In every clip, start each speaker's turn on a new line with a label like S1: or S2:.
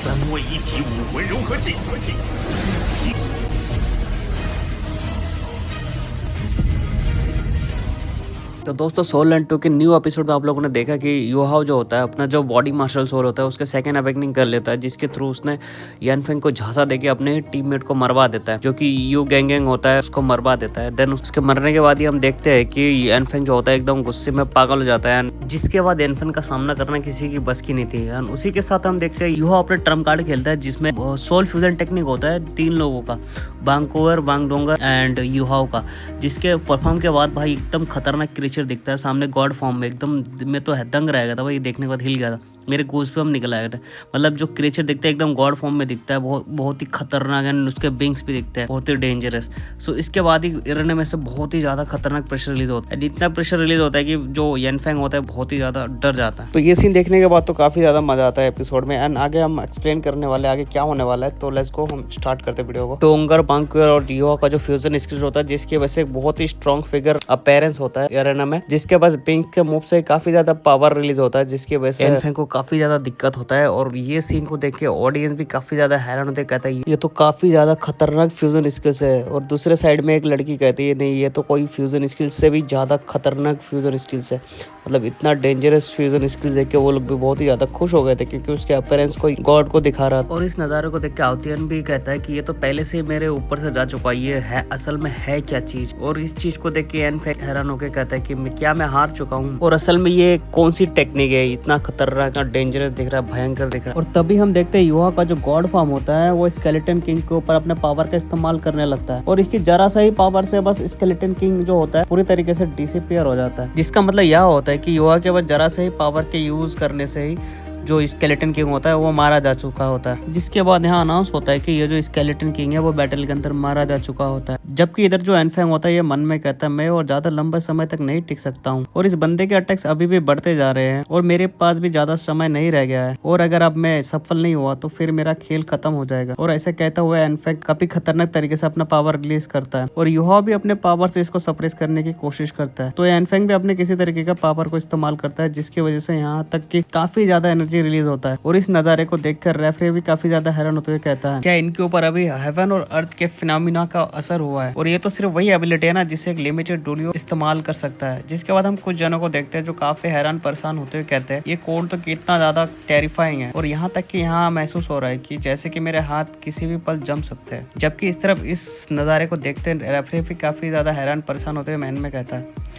S1: 三位一体武魂融合技。
S2: तो दोस्तों soul and 2 के न्यू एपिसोड में आप लोगों ने देखा कि युहाओ जो होता है अपना जो बॉडी मार्शल सोल होता है उसके सेकंड अवेकनिंग कर लेता है, जिसके थ्रू उसने यानफेंग को झांसा देके अपने टीममेट को मरवा देता है, जो कि यू गैंग होता है उसको मरवा देता है। देन उसके मरने के बाद ही हम देखते हैं कि यानफेंग जो होता है एकदम गुस्से में पागल हो जाता है, जिसके बाद यानफेंग का सामना करना किसी की बस की नहीं थी। उसी के साथ हम देखते हैं युहाओ अपने ट्रम्प कार्ड खेलता है, जिसमें सोल फ्यूजन टेक्निक होता है 3 लोगों का, बांगकोवर, बांगडोंगर एंड युहाओ का, जिसके परफॉर्म के बाद भाई एकदम खतरनाक क्रिएचर दिखता है सामने गॉड फॉर्म में। एकदम मैं तो दंग रह गया था भाई, देखने के बाद हिल गया था, मेरे गूज पे हम निकल आया था। मतलब जो क्रिएचर दिखता है एकदम गॉड फॉर्म में दिखता है, बहुत ही खतरनाक है। उसके विंग्स भी दिखते हैं बहुत ही डेंजरस। सो इसके बाद ही इरने में से बहुत ही ज्यादा खतरनाक प्रेशर रिलीज होता है। इतना प्रेशर रिलीज होता है कि जो यानफेंग होता है बहुत ही ज्यादा डर जाता है। तो ये सीन देखने के बाद तो काफी ज्यादा मजा आता है एपिसोड में। एंड आगे हम एक्सप्लेन करने वाले आगे क्या होने वाला है, तो लेट्स गो हम स्टार्ट करते हैं वीडियो को। टोंगर, बांगकुर और जियो का जो फ्यूजन स्किल होता है, जिसकी वजह से बहुत ही स्ट्रॉन्ग फिगर अपीयरेंस होता है एरेना में, जिसके पास पिंक के मूव से काफी ज्यादा पावर रिलीज होता है, जिसकी वजह से यानफेंग को काफी ज्यादा दिक्कत होता है। और ये सीन को देख के ऑडियंस भी काफी ज्यादा हैरान होते, कहता है ये तो काफी ज्यादा खतरनाक फ्यूजन स्किल्स है। और दूसरे साइड में एक लड़की कहती है नहीं, ये तो कोई फ्यूजन स्किल्स से भी ज्यादा खतरनाक फ्यूजन स्किल्स है। मतलब इतना डेंजरस फ्यूजन स्किल्स देख के वो लोग भी बहुत ही ज्यादा खुश हो गए थे, क्योंकि उसके अपीयरेंस को गॉड को दिखा रहा था। और इस नजारे को देख के आउतियन भी कहता है कि ये तो पहले से मेरे ऊपर से जा चुका, ये है असल में है क्या चीज। और इस चीज को देख के यानफेंग हैरान होकर कहता है कि मैं हार चुका हूँ, और असल में ये कौन सी टेक्निक है, इतना खतरनाक, इतना डेंजरस दिख रहा है, भयंकर दिख रहा है। और तभी हम देखते हैं युवा का जो गॉड फॉर्म होता है वो स्केलेटन किंग के ऊपर अपने पावर का इस्तेमाल करने लगता है, और इसकी जरा सा ही पावर से बस स्केलेटन किंग जो होता है पूरी तरीके से डिसअपीयर हो जाता है। जिसका मतलब यह होता है कि युवा के बस जरा से ही पावर के यूज करने से ही जो स्केलेटन किंग होता है वो मारा जा चुका होता है। जिसके बाद यहाँ अनाउंस होता है कि ये जो स्केलेटन किंग है वो बैटल के अंदर मारा जा चुका होता है। जबकि इधर जो यानफेंग होता है ये मन में कहता है मैं और ज्यादा लंबे समय तक नहीं टिक सकता हूँ, और इस बंदे के अटैक्स अभी भी बढ़ते जा रहे हैं, और मेरे पास भी ज्यादा समय नहीं रह गया है, और अगर अब मैं सफल नहीं हुआ तो फिर मेरा खेल खत्म हो जाएगा। और ऐसे कहता हुआ यानफेंग काफी खतरनाक तरीके से अपना पावर रिलीज करता है, और युहा भी अपने पावर से इसको सप्रेस करने की कोशिश करता है। तो यानफेंग भी अपने किसी तरीके का पावर को इस्तेमाल करता है, जिसकी वजह से यहाँ तक कि काफी ज्यादा एनर्जी रिलीज होता है। और इस नजारे को देखकर रेफरी भी काफी ज्यादा हैरान होते हुए कहता है क्या इनके ऊपर अभी हेवन और अर्थ के फिनोमिना का असर हुआ है, और ये तो सिर्फ वही एबिलिटी है ना जिससे एक लिमिटेड डुलियो इस्तेमाल कर सकता है। जिसके बाद हम कुछ जनों को देखते हैं जो काफी हैरान परेशान होते हुए कहते हैं ये कोड तो कितना ज्यादा टेरिफाइंग है, और यहाँ तक कि यहाँ महसूस हो रहा है कि जैसे कि मेरे हाथ किसी भी पल जम सकते हैं। जबकि इस तरफ इस नजारे को देखते रेफरी भी काफी ज्यादा हैरान परेशान होते हुए मैन में कहता है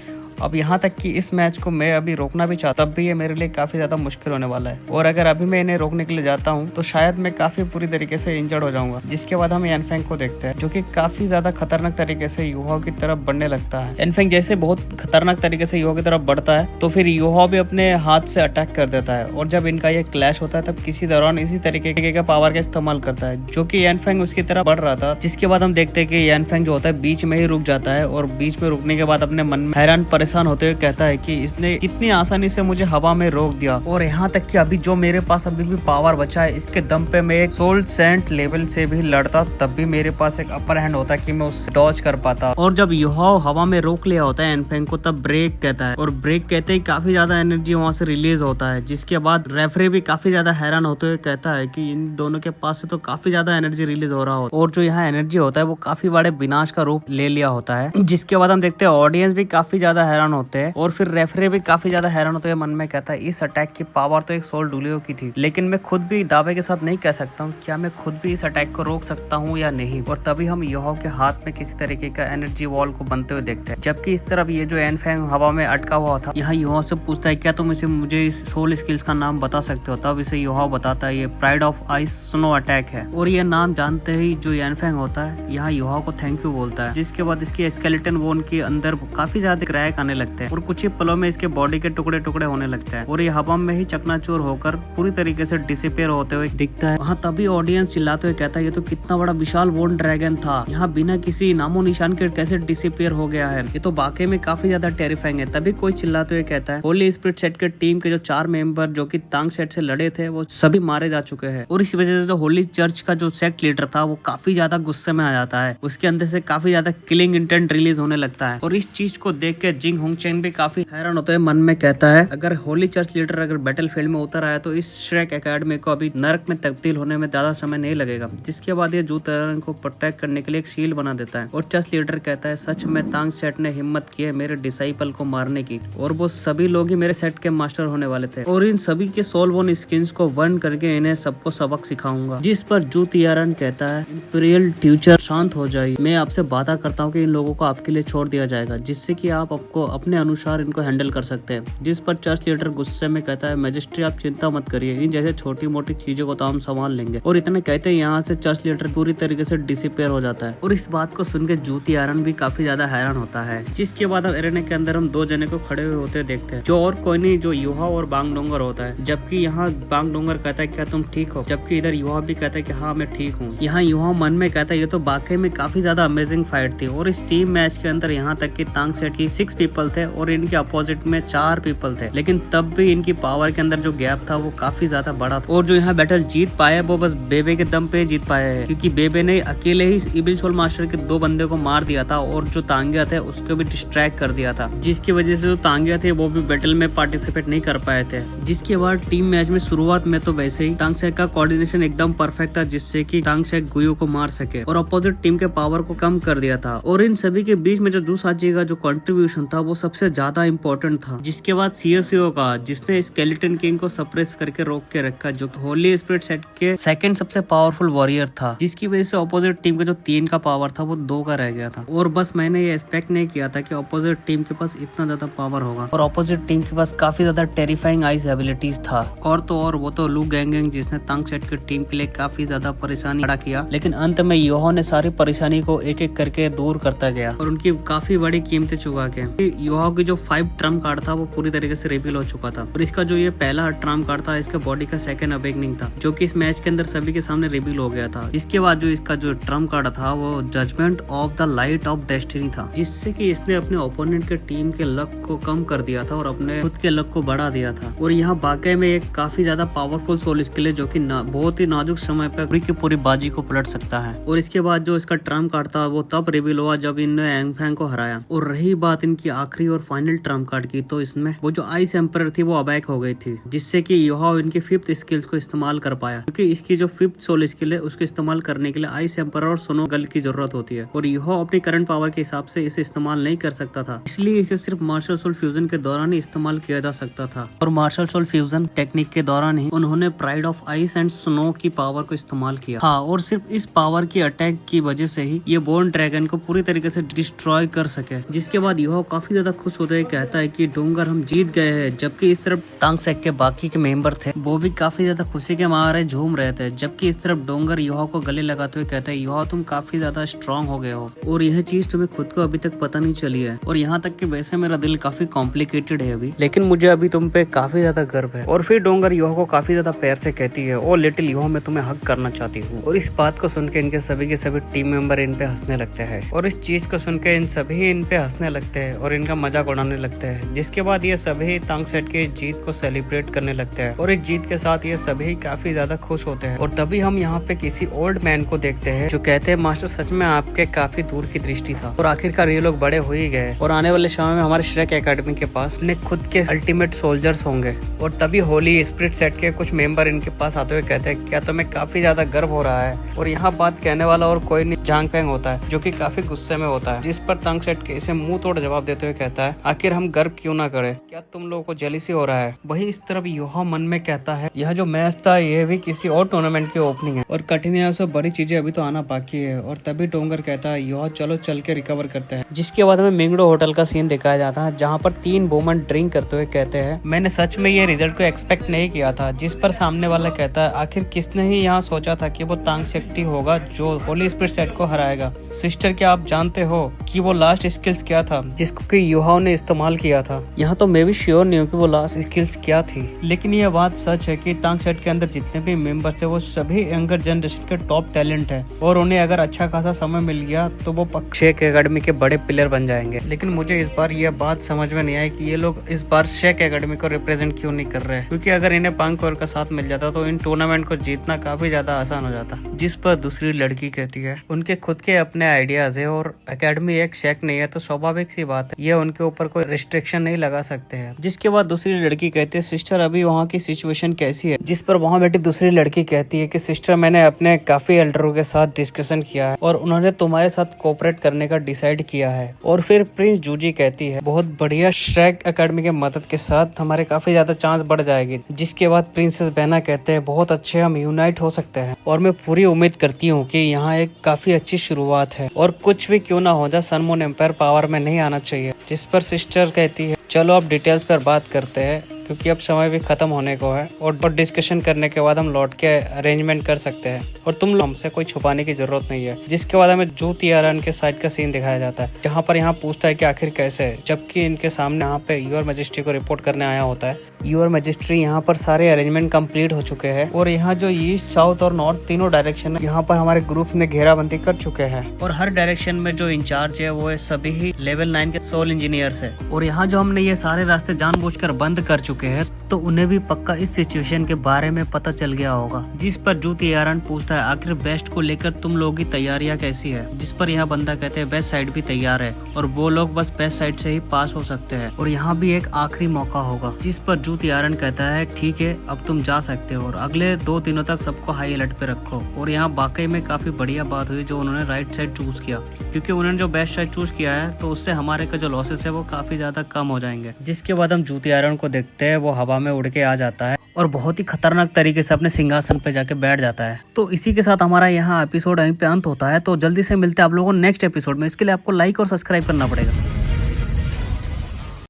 S2: अब यहाँ तक कि इस मैच को मैं अभी रोकना भी चाहता, तब भी ये मेरे लिए काफी ज्यादा मुश्किल होने वाला है, और अगर अभी मैं इन्हें रोकने के लिए जाता हूँ तो शायद मैं काफी बुरी तरीके से इंजर्ड हो जाऊंगा। जिसके बाद हम यानफेंग को देखते हैं जो कि काफी ज्यादा खतरनाक तरीके से युहाओ की तरफ बढ़ने लगता है। यानफेंग जैसे बहुत खतरनाक तरीके से युहाओ की तरफ बढ़ता है तो फिर युहाओ भी अपने हाथ से अटैक कर देता है, और जब इनका ये क्लैश होता है तब किसी दौरान इसी तरीके का पावर का इस्तेमाल करता है, जो कि यानफेंग उसकी तरफ बढ़ रहा था। जिसके बाद हम देखते हैं कि यानफेंग जो होता है बीच में ही रुक जाता है, और बीच में रुकने के बाद अपने मन में हैरान परेशान होते हुए कहता है कि इसने कितनी आसानी से मुझे हवा में रोक दिया, और यहाँ तक कि अभी जो मेरे पास अभी भी पावर बचा है इसके दम पे मैं एक सोल सेंट लेवल से भी लड़ता तब भी मेरे पास एक अपर हैंड होता कि मैं उससे डॉज कर पाता। और जब युहाओ हवा में रोक लिया होता है यानफेंग को तब ब्रेक कहता है, और ब्रेक कहते ही काफी ज्यादा एनर्जी वहां से रिलीज होता है। जिसके बाद रेफरी भी काफी ज्यादा हैरान होते हुए कहता है कि इन दोनों के पास से तो काफी ज्यादा एनर्जी रिलीज हो रहा होता है, और जो यहाँ एनर्जी होता है वो काफी बड़े विनाश का रूप ले लिया होता है। जिसके बाद हम देखते हैं ऑडियंस भी काफी ज्यादा हैरान होते हैं, और फिर रेफरी भी काफी ज्यादा हैरान होते हुए मन में कहता है इस अटैक की पावर तो एक सोल डुलियो की थी, लेकिन मैं खुद भी दावे के साथ नहीं कह सकता हूँ क्या मैं खुद भी इस अटैक को रोक सकता हूँ या नहीं। और तभी हम युहाओ के हाथ में किसी तरीके का एनर्जी वॉल को बनते हुए देखते हैं, जबकि इस तरफ ये जो यानफेंग हवा में अटका हुआ था यहाँ युहाओ से पूछता है क्या तुम मुझे इस सोल स्किल्स का नाम बता सकते हो। तब इसे युहाओ बताता है ये pride of ice snow attack है, और ये नाम जानते ही जो यानफेंग होता है यहाँ युहाओ को थैंक यू बोलता है। जिसके बाद इसकी स्केलेटन बोन के अंदर काफी ज्यादा क्रैक आने लगते हैं, और कुछ ही पलों में इसके बॉडी के टुकड़े टुकड़े होने लगते हैं, और ये हवा में ही चकनाचूर होकर पूरी तरीके से डिसअपीयर होते हुए दिखता है। वहाँ तभी ऑडियंस चिल्लाते हुए कहता है ये तो कितना बड़ा विशाल बोन ड्रैगन था, यहाँ बिना किसी नामो निशान के कैसे डिसअपीयर हो गया है, ये तो वाकई में काफी ज्यादा टेरिफाइंग है। तभी कोई चिल्लाते हुए कहता है होली स्पिरिट सेट के टीम के जो 4 मेंबर जो कि तांग सेट से लड़े थे वो सभी मारे जा चुके हैं, और इस वजह से जो होली चर्च का जो सेक्ट लीडर था वो काफी ज्यादा गुस्से में आ जाता है, उसके अंदर से काफी ज्यादा किलिंग इंटेंट रिलीज होने लगता है। और इस चीज को देख के जिंग किंग होंग चेन भी काफी हैरान होता है, मन में कहता है अगर होली चर्च लीडर अगर बैटल फील्ड में उतर आया तो इस श्रेक एकेडमी को अभी नरक में तब्दील होने में ज्यादा समय नहीं लगेगा। जिसके बाद ये जू तेरन को प्रोटेक्ट करने के लिए एक शील्ड बना देता है और चर्च लीडर कहता है सच में तांग सेट ने हिम्मत की है मेरे डिसाइपल को मारने की और वो सभी लोग ही मेरे सेट के मास्टर होने वाले थे और इन सभी के सोल बोन स्किन्स को वन करके इन्हें सबको सबक सिखाऊंगा। जिस पर जू तियारन कहता है इंपीरियल टीचर शांत हो जाइए, मैं आपसे वादा करता हूँ कि इन लोगों को आपके लिए छोड़ दिया जाएगा जिससे कि आप आपको अपने अनुसार इनको हैंडल कर सकते हैं। जिस पर चर्च लीडर गुस्से में कहता है मैजिस्ट्री आप चिंता मत करिए, इन जैसे छोटी मोटी चीजों को तो हम संभाल लेंगे। और इतने कहते हैं यहाँ से चर्च लीडर पूरी तरीके से डिसअपीयर हो जाता है और इस बात को सुनकर जू तियारन भी काफी ज्यादा हैरान होता है। जिसके बाद अब एरेना के अंदर हम दो जने को खड़े हुए होते देखते हैं जो और कोई नहीं जो युहा और बांग डोंगर होता है। जबकि यहाँ बांग डोंगर कहता है क्या तुम ठीक हो, जबकि इधर युहा भी कहता है कि हाँ मैं ठीक हूँ। यहाँ युहा मन में कहता है ये तो वाकई में काफी ज्यादा अमेजिंग फाइट थी और इस टीम मैच के अंदर यहाँ तक कि तांग सेट की 6 पीपल थे और इनके अपोजिट में 4 पीपल थे, लेकिन तब भी इनकी पावर के अंदर जो गैप था वो काफी ज्यादा बड़ा था और जो यहाँ बैटल जीत पाया वो बस बेबे के दम पे जीत पाया है क्योंकि बेबे ने अकेले ही इविल सोल मास्टर के 2 बंदे को मार दिया था और जो तांगिया थे उसको भी डिस्ट्रैक्ट कर दिया था, जिसकी वजह से जो तांगिया थे वो भी बैटल में पार्टिसिपेट नहीं कर पाए थे। जिसके बाद टीम मैच में शुरुआत में तो वैसे ही तांग सेट का कोऑर्डिनेशन एकदम परफेक्ट था जिससे कि तांग सेट गुयो को मार सके और अपोजिट टीम के पावर को कम कर दिया था। और इन सभी के बीच में जो जू साची का जो कंट्रीब्यूशन था वो सबसे ज्यादा इम्पोर्टेंट था। जिसके बाद सीओसीओ का जिसने स्केलेटन किंग को सप्रेस करके रोक के रखा जो होली स्पिरिट सेट के सेकंड सबसे पावरफुल वॉरियर था, जिसकी वजह से अपोजिट टीम का जो 3 का पावर था वो 2 का रह गया था। और बस मैंने ये एक्सपेक्ट नहीं किया था कि अपोजिट टीम के पास इतना ज्यादा पावर होगा और अपोजिट टीम के पास काफी ज्यादा टेरिफाइंग आइस एबिलिटीज था। और तो और वो तो लू गैंग जिसने तांग सेट की टीम के लिए काफी ज्यादा परेशानी खड़ा किया, लेकिन अंत में योहा ने सारी परेशानी को एक एक करके दूर करता गया और उनकी काफी बड़ी कीमतें चुका के योहा की जो 5 ट्रम्प कार्ड था वो पूरी तरीके से रिवील हो चुका था और इसका जो ये पहला ट्रम्प कार्ड था इसके बॉडी का सेकंड अवेकनिंग था जो कि इस मैच के अंदर सभी के सामने रिवील हो गया था। इसके बाद जो इसका जो ट्रम्प कार्ड था वो judgment of the light of destiny था, जिससे कि इसने अपने ओपोनेंट के टीम के लक को कम कर दिया था और अपने खुद के लक को बढ़ा दिया था। और यहाँ वाकई में एक काफी ज्यादा पावरफुल सोल स्किल है जो कि बहुत ही नाजुक समय पर पूरी की पूरी बाजी को पलट सकता है। और इसके बाद जो इसका ट्रम्प कार्ड था वो तब रिवील हुआ जब इनने एंग फैंग को हराया। और रही बात इनकी आखिरी और फाइनल ट्रम्प कार्ड की तो इसमें वो जो आइस एम्पर थी वो अबैक हो गई थी, जिससे कि योहा इनकी 5th स्किल्स को इस्तेमाल कर पाया क्योंकि इसकी जो 5th सोल स्किल है उसको इस्तेमाल करने के लिए आइस एम्पर और सोनो गल की जरूरत होती है और योहा अपनी करंट पावर के हिसाब से इसे इस्तेमाल नहीं कर सकता था, इसलिए इसे सिर्फ मार्शल सोल फ्यूजन के दौरान ही इस्तेमाल किया जा सकता था। और मार्शल सोल फ्यूजन टेक्निक के दौरान ही उन्होंने pride of ice and snow की पावर को इस्तेमाल किया। हाँ, और सिर्फ इस पावर की अटैक की वजह से ही ये बोर्न ड्रैगन को पूरी तरीके से डिस्ट्रॉय कर सके। जिसके बाद योहा काफी ज्यादा खुश होते हुए कहता है कि डोंगर हम जीत गए हैं, जबकि इस तरफ तांग सेट के बाकी के मेंबर थे वो भी काफी ज्यादा खुशी के मारे झूम रहे थे, जबकि इस तरफ डोंगर योहा को गले लगाते हुए कहता है योहा तुम काफी ज्यादा स्ट्रॉन्ग हो गए हो और यह चीज तुम्हें खुद को अभी तक पता नहीं चली है और यहाँ तक कि वैसे मेरा दिल काफी कॉम्प्लिकेटेड है अभी, लेकिन मुझे अभी तुम पे काफी ज्यादा गर्व है। और फिर डोंगर योहा को काफी ज्यादा प्यार से कहती है ओ लिटिल योहा मैं तुम्हें हक करना चाहती हूँ। और इस बात को सुन के इनके सभी के सभी टीम मेंबर इन पे हंसने लगते हैं और इस चीज को सुन के इन सभी इन पे हंसने लगते हैं और इनका मजाक उड़ाने लगते हैं। जिसके बाद ये सभी तांग सेट की जीत को सेलिब्रेट करने लगते हैं और इस जीत के साथ ये सभी काफी ज्यादा खुश होते हैं। और तभी हम यहाँ पे किसी ओल्ड मैन को देखते हैं जो कहते हैं मास्टर सच में आपके काफी दूर की दृष्टि था और आखिरकार ये लोग बड़े हो ही गए और आने वाले समय में हमारे श्रेक एकेडमी के पास ने खुद के अल्टीमेट सोल्जर्स होंगे। और तभी होली स्पिरिट सेट के कुछ मेंबर इनके पास आते हुए कहते हैं क्या तुम्हें काफी ज्यादा गर्व हो रहा है। और यहाँ बात कहने वाला और कोई नहीं जांग फेंग होता है जो कि काफी गुस्से में होता है, जिस पर तांग सेट के इसे मुंह तोड़ जवाब देते हुए कहता है आखिर हम गर्व क्यों ना करें, क्या तुम लोगों को जेलिसी हो रहा है। वही इस तरफ योहा मन में कहता है यह जो मैच था यह भी किसी और टूर्नामेंट की ओपनिंग है और कठिनाइयों से बड़ी चीजें अभी तो आना बाकी है। और तभी डोंगर कहता है योहा चलो चल के रिकवर करते हैं। जिसके बाद हमें मिंगडो होटल का सीन दिखाया जाता है जहाँ पर 3 वुमन ड्रिंक करते हुए कहते हैं मैंने सच में ये रिजल्ट को एक्सपेक्ट नहीं किया था। जिस पर सामने वाला कहता है आखिर किसने ही यहाँ सोचा था कि वो तांग सेट होगा जो होली स्पिरिट सेट को हराएगा। सिस्टर क्या आप जानते हो कि वो लास्ट स्किल्स क्या था जिसको कि योहा ने इस्तेमाल किया था। यहाँ तो मैं भी श्योर नहीं हूँ कि वो लास्ट स्किल्स क्या थी, लेकिन यह बात सच है कि तांग सेट के अंदर जितने भी मेंबर्स है वो सभी यंगर जनरेशन के टॉप टैलेंट है और उन्हें अगर अच्छा खासा समय मिल गया तो वो शेक एकेडमी के बड़े प्लेयर बन जाएंगे। लेकिन मुझे इस बार यह बात समझ में नहीं आई कि ये लोग इस बार शेक एकेडमी को रिप्रेजेंट क्यों नहीं कर रहे, क्योंकि अगर इन्हें पांगकोर का साथ मिल जाता तो इन टूर्नामेंट को जीतना काफी ज्यादा आसान हो जाता। जिस पर दूसरी लड़की कहती है उनके खुद के अपने आइडियाज है और एकेडमी एक शेक नहीं है तो स्वाभाविक सी बात है ये उनके ऊपर कोई रिस्ट्रिक्शन नहीं लगा सकते हैं। जिसके बाद दूसरी लड़की कहती है सिस्टर अभी वहाँ की सिचुएशन कैसी है, जिस पर वहाँ बैठी दूसरी लड़की कहती है कि सिस्टर मैंने अपने काफी एल्डरों के साथ डिस्कशन किया है और उन्होंने तुम्हारे साथ कोऑपरेट करने का डिसाइड किया है। और फिर प्रिंस जूजी कहती है बहुत बढ़िया, श्रेक एकेडमी के मदद के साथ हमारे काफी ज्यादा चांस बढ़ जाएगी। जिसके बाद प्रिंसेस बहना कहते हैं बहुत अच्छे, हम यूनाइट हो सकते हैं और मैं पूरी उम्मीद करती हूँ कि यहाँ एक काफी अच्छी शुरुआत है और कुछ भी क्यों ना हो जाए सन मून एम्पायर पावर में नहीं आना चाहिए। जिस पर सिस्टर कहती है चलो अब डिटेल्स पर बात करते हैं क्योंकि अब समय भी खत्म होने को है और डिस्कशन करने के बाद हम लौट के अरेंजमेंट कर सकते हैं और तुम हमसे कोई छुपाने की जरूरत नहीं है। जिसके बाद हमें जू तियारन के साइड का सीन दिखाया जाता है जहाँ पर यहाँ पूछता है कि आखिर कैसे है, जबकि इनके सामने यहाँ पे योर मैजेस्टी को रिपोर्ट करने आया होता है। योर मैजेस्टी यहाँ पर सारे अरेंजमेंट कंप्लीट हो चुके हैं और यहाँ जो ईस्ट साउथ और नॉर्थ तीनों डायरेक्शन है यहाँ पर हमारे ग्रुप ने घेराबंदी कर चुके हैं और हर डायरेक्शन में जो इंचार्ज है वो सभी ही लेवल 9 के सोल इंजीनियर्स है। और यहाँ जो हमने ये सारे रास्ते जानबूझकर बंद कर चुके हैं तो उन्हें भी पक्का इस सिचुएशन के बारे में पता चल गया होगा। जिस पर जू तियारन पूछता है आखिर बेस्ट को लेकर तुम लोगों की तैयारियां कैसी है, जिस पर यह बंदा कहते हैं बेस्ट साइड भी तैयार है और वो लोग बस बेस्ट साइड से ही पास हो सकते हैं और यहाँ भी एक आखिरी मौका होगा। जिस पर जू तियारन कहता है ठीक है अब तुम जा सकते हो और अगले 2 दिनों तक सबको हाई अलर्ट पे रखो। और यहाँ वाकई में काफी बढ़िया बात हुई जो उन्होंने राइट साइड चूज किया, क्योंकि उन्होंने जो बेस्ट साइड चूज किया है तो उससे हमारे का जो लॉसेस है वो काफी ज्यादा कम हो जाएंगे। जिसके बाद हम जू तियारन को देखते हैं वो हवा में उड़ के आ जाता है और बहुत ही खतरनाक तरीके से अपने सिंहासन पे जाके बैठ जाता है। तो इसी के साथ हमारा यहाँ एपिसोड यहीं पे अंत होता है। तो जल्दी से मिलते हैं आप लोगों को नेक्स्ट एपिसोड में। इसके लिए आपको लाइक और सब्सक्राइब करना पड़ेगा।